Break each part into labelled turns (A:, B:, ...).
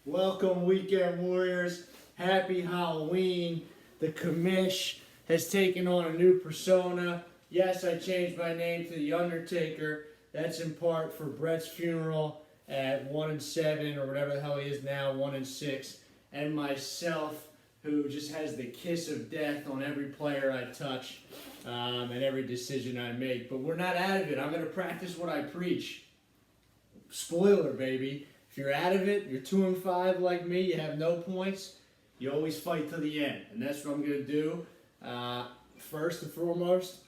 A: Welcome, Weekend Warriors. Happy Halloween. The commish has taken on a new persona. Yes, I changed my name to The Undertaker. That's in part for Brett's funeral at 1-7, or whatever the hell he is now, 1-6, and myself, who just has the kiss of death on every player I touch and every decision I make. But we're not out of it. I'm going to practice what I preach. Spoiler, baby. If you're out of it, you're 2-5 like me, you have no points, you always fight to the end. And that's what I'm going to do. First and foremost,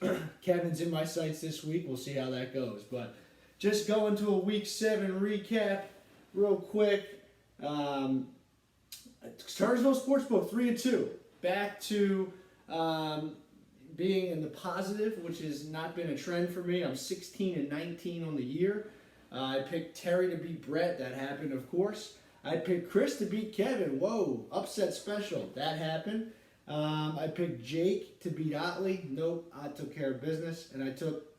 A: Kevin's in my sights this week. We'll see how that goes. But just going to a Week 7 recap real quick. Chartersville Sportsbook 3-2. Back to being in the positive, which has not been a trend for me. I'm 16-19 on the year. I picked Terry to beat Brett. That happened, of course. I picked Chris to beat Kevin. Whoa, upset special. That happened. I picked Jake to beat Otley. Nope, I took care of business. And I took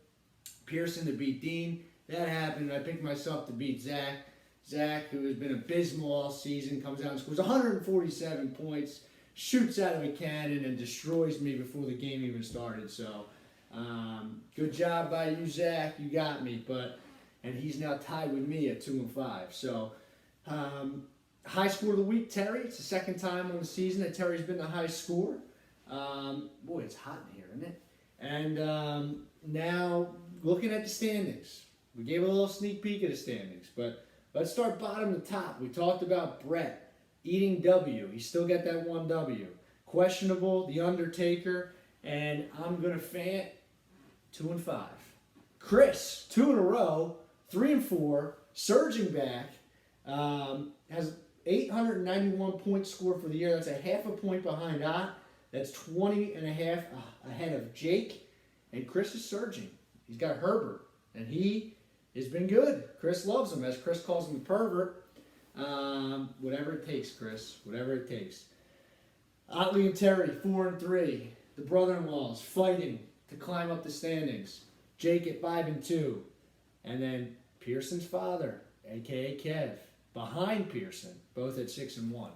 A: Pearson to beat Dean. That happened. I picked myself to beat Zach. Zach, who has been abysmal all season, comes out and scores 147 points, shoots out of a cannon, and destroys me before the game even started. So, good job by you, Zach. You got me. And he's now tied with me at 2-5. So, high score of the week, Terry. It's the second time on the season that Terry's been the high score. Boy, it's hot in here, isn't it? And now, looking at the standings. We gave a little sneak peek at the standings, but let's start bottom to top. We talked about Brett eating W. He still got that one W. Questionable, The Undertaker, and I'm going to fan 2-5. Chris, 2 in a row, 3-4, surging back, has 891 points scored for the year. That's a half a point behind Ott. That's 20 and a half ahead of Jake. And Chris is surging. He's got Herbert, and he has been good. Chris loves him, as Chris calls him, the pervert. Whatever it takes, Chris. Whatever it takes. Otley and Terry, 4-3. The brother-in-laws fighting to climb up the standings. Jake at 5-2. And then Pearson's father, a.k.a. Kev, behind Pearson, both at 6-1.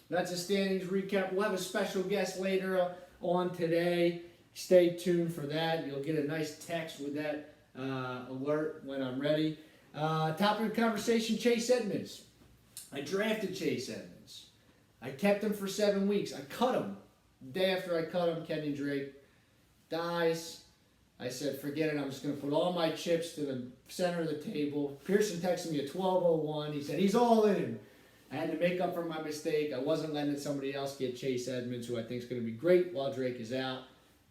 A: That's a standings recap. We'll have a special guest later on today. Stay tuned for that. You'll get a nice text with that alert when I'm ready. Topic of conversation, Chase Edmonds. I drafted Chase Edmonds. I kept him for 7 weeks. I cut him. The day after I cut him, Kenny Drake dies. I said, forget it, I'm just going to put all my chips to the center of the table. Pearson texted me at 12:01. He said, he's all in. I had to make up for my mistake. I wasn't letting somebody else get Chase Edmonds, who I think is going to be great while Drake is out.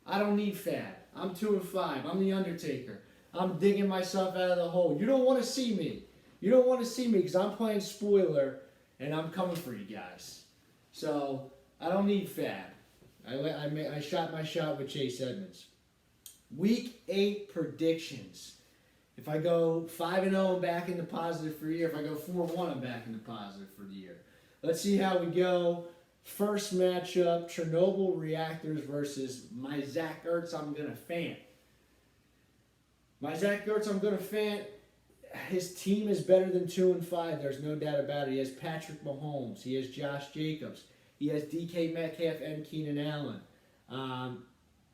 A: I don't need Fab. I'm 2-5. I'm The Undertaker. I'm digging myself out of the hole. You don't want to see me. You don't want to see me because I'm playing spoiler, and I'm coming for you guys. So, I don't need Fab. I shot my shot with Chase Edmonds. Week 8 predictions. If I go 5-0, I'm back in the positive for the year. If I go 4-1, I'm back in the positive for the year. Let's see how we go. First matchup, Chernobyl Reactors versus my Zach Ertz. I'm going to fan. My Zach Ertz, I'm going to fan. His team is better than 2-5. There's no doubt about it. He has Patrick Mahomes. He has Josh Jacobs. He has DK Metcalf and Keenan Allen.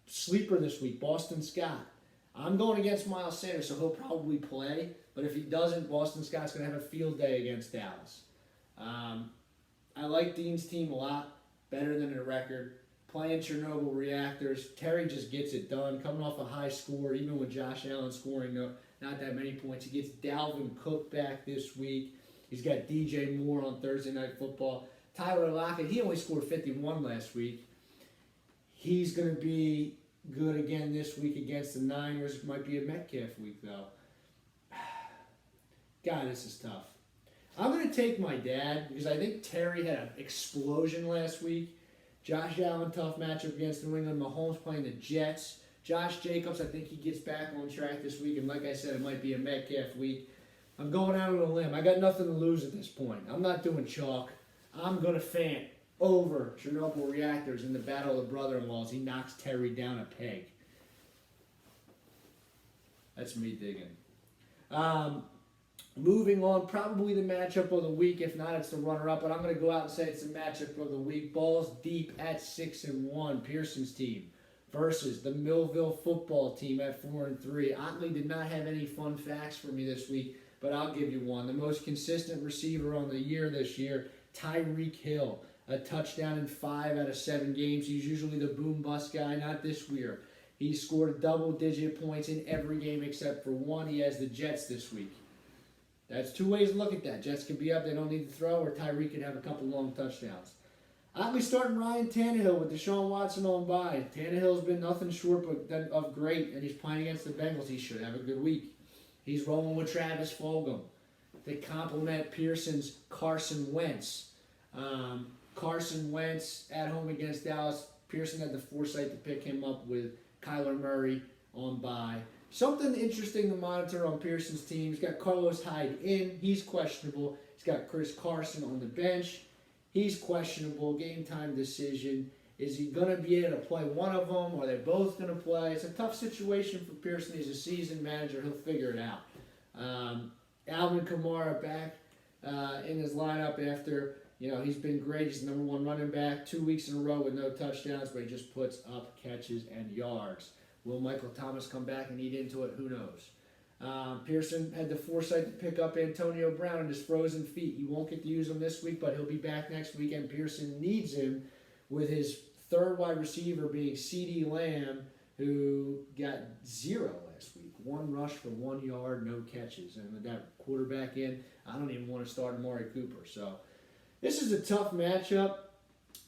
A: Sleeper this week, Boston Scott. I'm going against Miles Sanders, so he'll probably play. But if he doesn't, Boston Scott's going to have a field day against Dallas. I like Dean's team a lot, better than the record. Playing Chernobyl Reactors. Terry just gets it done, coming off a high score, even with Josh Allen scoring not that many points. He gets Dalvin Cook back this week. He's got DJ Moore on Thursday Night Football. Tyler Lockett, he only scored 51 last week. He's going to be good again this week against the Niners. Might be a Metcalf week, though. God, this is tough. I'm going to take my dad because I think Terry had an explosion last week. Josh Allen, tough matchup against New England. Mahomes playing the Jets. Josh Jacobs, I think he gets back on track this week. And like I said, it might be a Metcalf week. I'm going out on a limb. I got nothing to lose at this point. I'm not doing chalk. I'm going to fan over Chernobyl Reactors in the Battle of the Brother-in-Laws. He knocks Terry down a peg. That's me digging. Moving on, probably the matchup of the week. If not, it's the runner-up. But I'm going to go out and say it's the matchup of the week. Balls deep at 6-1. Pearson's team versus the Millville football team at 4-3. Otley did not have any fun facts for me this week, but I'll give you one. The most consistent receiver on the year this year, Tyreek Hill. A touchdown in 5 out of 7 games. He's usually the boom-bust guy, not this year. He scored double-digit points in every game except for one. He has the Jets this week. That's two ways to look at that. Jets could be up, they don't need to throw, or Tyreek could have a couple long touchdowns. Otley starting Ryan Tannehill with Deshaun Watson on bye. Tannehill's been nothing short of great, and he's playing against the Bengals. He should have a good week. He's rolling with Travis Fulgham. They complement Pearson's Carson Wentz. Carson Wentz at home against Dallas. Pearson had the foresight to pick him up with Kyler Murray on bye. Something interesting to monitor on Pearson's team. He's got Carlos Hyde in. He's questionable. He's got Chris Carson on the bench. He's questionable. Game time decision. Is he going to be able to play one of them? Are they both going to play? It's a tough situation for Pearson. He's a seasoned manager. He'll figure it out. Alvin Kamara back in his lineup after, he's been great. He's the number 1 running back 2 weeks in a row with no touchdowns, but he just puts up catches and yards. Will Michael Thomas come back and eat into it? Who knows? Pearson had the foresight to pick up Antonio Brown and his frozen feet. He won't get to use him this week, but he'll be back next week, and Pearson needs him with his third wide receiver being CeeDee Lamb, who got 0 last week. 1 rush for 1 yard, no catches. And with that quarterback in, I don't even want to start Amari Cooper. So this is a tough matchup.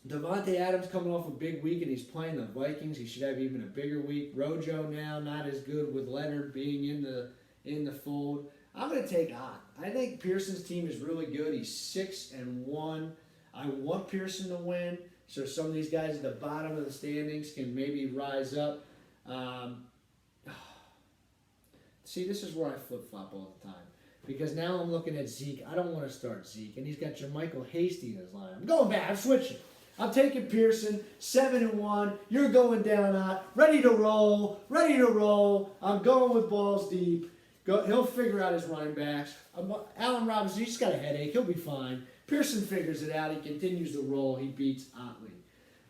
A: Devontae Adams coming off a big week, and he's playing the Vikings. He should have even a bigger week. Rojo now not as good with Leonard being in the fold. I'm going to take Ott. I think Pearson's team is really good. He's 6-1. I want Pearson to win, so some of these guys at the bottom of the standings can maybe rise up. See, this is where I flip-flop all the time. Because now I'm looking at Zeke. I don't want to start Zeke. And he's got JaMychal Hasty in his line. I'm going back. I'm switching. I'm taking Pearson, 7-1. You're going down Ott. Ready to roll. Ready to roll. I'm going with balls deep. He'll figure out his running backs. Allen Robinson, he's just got a headache. He'll be fine. Pearson figures it out. He continues to roll. He beats Otley.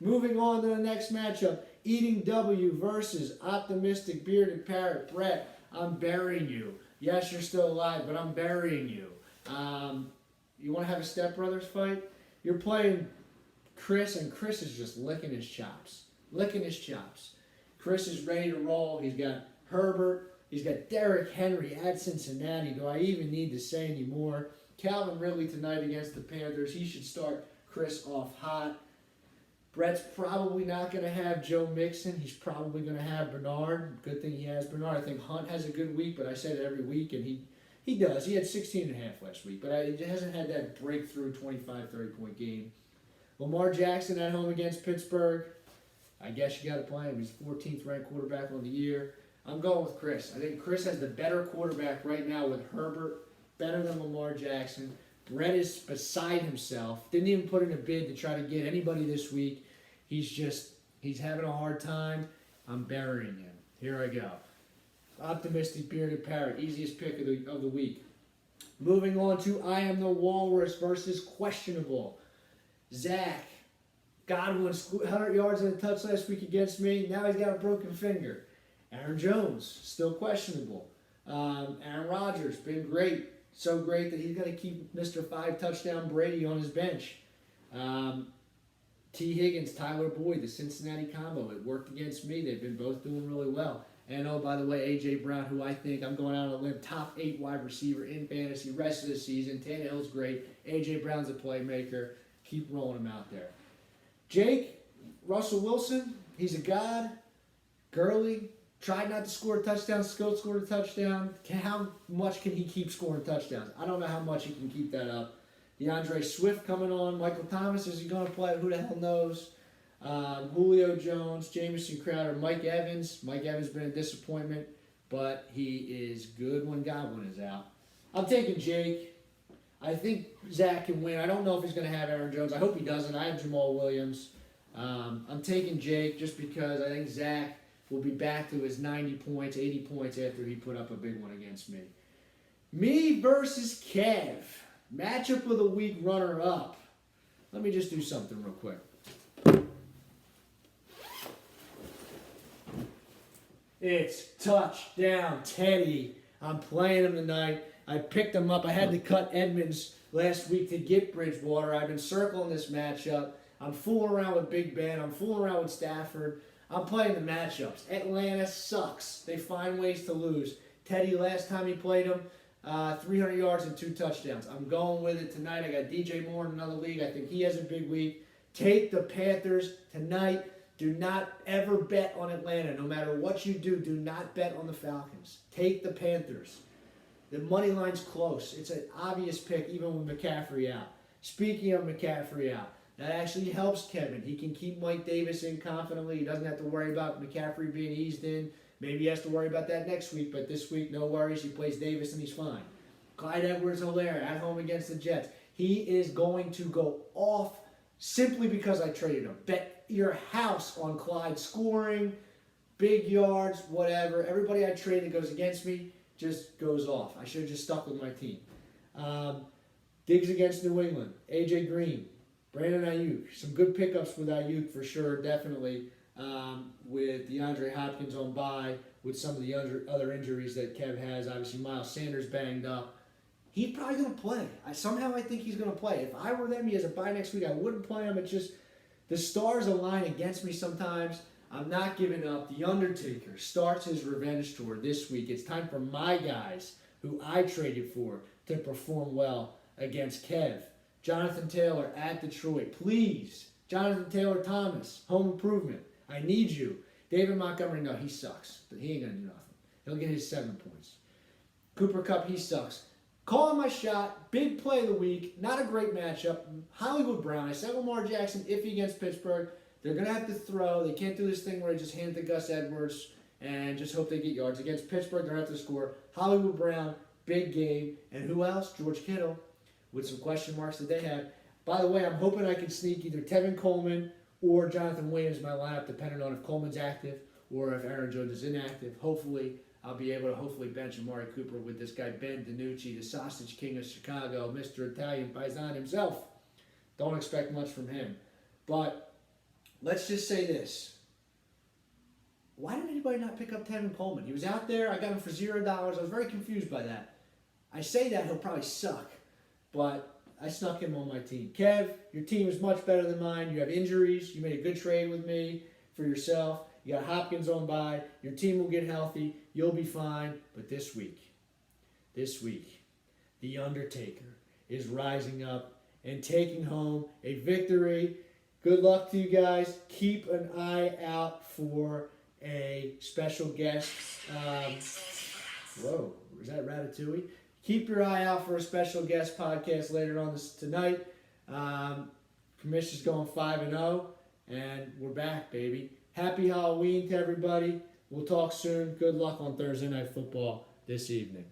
A: Moving on to the next matchup. Eating W versus Optimistic Bearded Parrot. Brett, I'm burying you. Yes, you're still alive, but I'm burying you. You want to have a Step Brothers fight? You're playing Chris, and Chris is just licking his chops. Chris is ready to roll. He's got Herbert. He's got Derrick Henry at Cincinnati. Do I even need to say any more? Calvin Ridley tonight against the Panthers. He should start Chris off hot. Brett's probably not going to have Joe Mixon. He's probably going to have Bernard. Good thing he has Bernard. I think Hunt has a good week, but I said it every week, and he does. He had 16.5 last week, but he hasn't had that breakthrough 25, 30-point game. Lamar Jackson at home against Pittsburgh. I guess you got to play him. He's 14th ranked quarterback on the year. I'm going with Chris. I think Chris has the better quarterback right now with Herbert, better than Lamar Jackson. Brett is beside himself. Didn't even put in a bid to try to get anybody this week. He's having a hard time. I'm burying him. Here I go. Optimistic Bearded Parrot, easiest pick of the week. Moving on to I Am the Walrus versus Questionable. Zach Godwin, 100 yards and a touch last week against me. Now he's got a broken finger. Aaron Jones, still questionable. Aaron Rodgers, been great. So great that he's going to keep Mr. 5-touchdown Brady on his bench. T. Higgins, Tyler Boyd, the Cincinnati combo. It worked against me. They've been both doing really well. And oh, by the way, A.J. Brown, who I think I'm going out on a limb, top 8 wide receiver in fantasy rest of the season. Tannehill's great. A.J. Brown's a playmaker. Keep rolling him out there. Jake, Russell Wilson, he's a god. Gurley, tried not to score a touchdown, still scored a touchdown. How much can he keep scoring touchdowns? I don't know how much he can keep that up. DeAndre Swift coming on. Michael Thomas, is he going to play? Who the hell knows? Julio Jones, Jamison Crowder, Mike Evans. Mike Evans been a disappointment, but he is good when Godwin is out. I'm taking Jake. I think Zach can win. I don't know if he's going to have Aaron Jones. I hope he doesn't. I have Jamal Williams. I'm taking Jake just because I think Zach will be back to his 90 points, 80 points after he put up a big one against me. Me versus Kev. Matchup of the week runner-up. Let me just do something real quick. It's touchdown Teddy. I'm playing him tonight. I picked him up. I had to cut Edmonds last week to get Bridgewater. I've been circling this matchup. I'm fooling around with Big Ben. I'm fooling around with Stafford. I'm playing the matchups. Atlanta sucks. They find ways to lose. Teddy, last time he played him, 300 yards and 2 touchdowns. I'm going with it tonight. I got DJ Moore in another league. I think he has a big week. Take the Panthers tonight. Do not ever bet on Atlanta. No matter what you do, do not bet on the Falcons. Take the Panthers. The money line's close. It's an obvious pick even with McCaffrey out. Speaking of McCaffrey out, that actually helps Kevin. He can keep Mike Davis in confidently. He doesn't have to worry about McCaffrey being eased in. Maybe he has to worry about that next week, but this week, no worries. He plays Davis and he's fine. Clyde Edwards-Helaire at home against the Jets. He is going to go off simply because I traded him. Bet your house on Clyde scoring, big yards, whatever. Everybody I trade that goes against me just goes off. I should have just stuck with my team. Diggs against New England. A.J. Green. Brandon Ayuk. Some good pickups with Ayuk for sure, definitely. With DeAndre Hopkins on bye, with some of the other injuries that Kev has. Obviously, Miles Sanders banged up. He's probably going to play. I think he's going to play. If I were them, he has a bye next week, I wouldn't play him. It's just the stars align against me sometimes. I'm not giving up. The Undertaker starts his revenge tour this week. It's time for my guys, who I traded for, to perform well against Kev. Jonathan Taylor at Detroit. Please. Jonathan Taylor Thomas. Home improvement. I need you. David Montgomery, no, he sucks. But he ain't going to do nothing. He'll get his 7 points. Cooper Kupp, he sucks. Calling my shot. Big play of the week. Not a great matchup. Hollywood Brown. I said Lamar Jackson iffy against Pittsburgh. They're going to have to throw. They can't do this thing where they just hand it to Gus Edwards and just hope they get yards. Against Pittsburgh, they're going to have to score. Hollywood Brown, big game. And who else? George Kittle, with some question marks that they have. By the way, I'm hoping I can sneak either Tevin Coleman or Jonathan Williams in my lineup, depending on if Coleman's active or if Aaron Jones is inactive. Hopefully, I'll be able to bench Amari Cooper with this guy, Ben DiNucci, the Sausage King of Chicago, Mr. Italian Paisan himself. Don't expect much from him. But let's just say this. Why did anybody not pick up Tevin Coleman? He was out there. I got him for $0. I was very confused by that. I say that he'll probably suck, but I snuck him on my team. Kev, your team is much better than mine. You have injuries. You made a good trade with me for yourself. You got Hopkins on bye. Your team will get healthy. You'll be fine. But this week, The Undertaker is rising up and taking home a victory. Good luck to you guys. Keep an eye out for a special guest. Whoa, is that Ratatouille? Keep your eye out for a special guest podcast later on tonight. Commission's going 5-0, and we're back, baby. Happy Halloween to everybody. We'll talk soon. Good luck on Thursday Night Football this evening.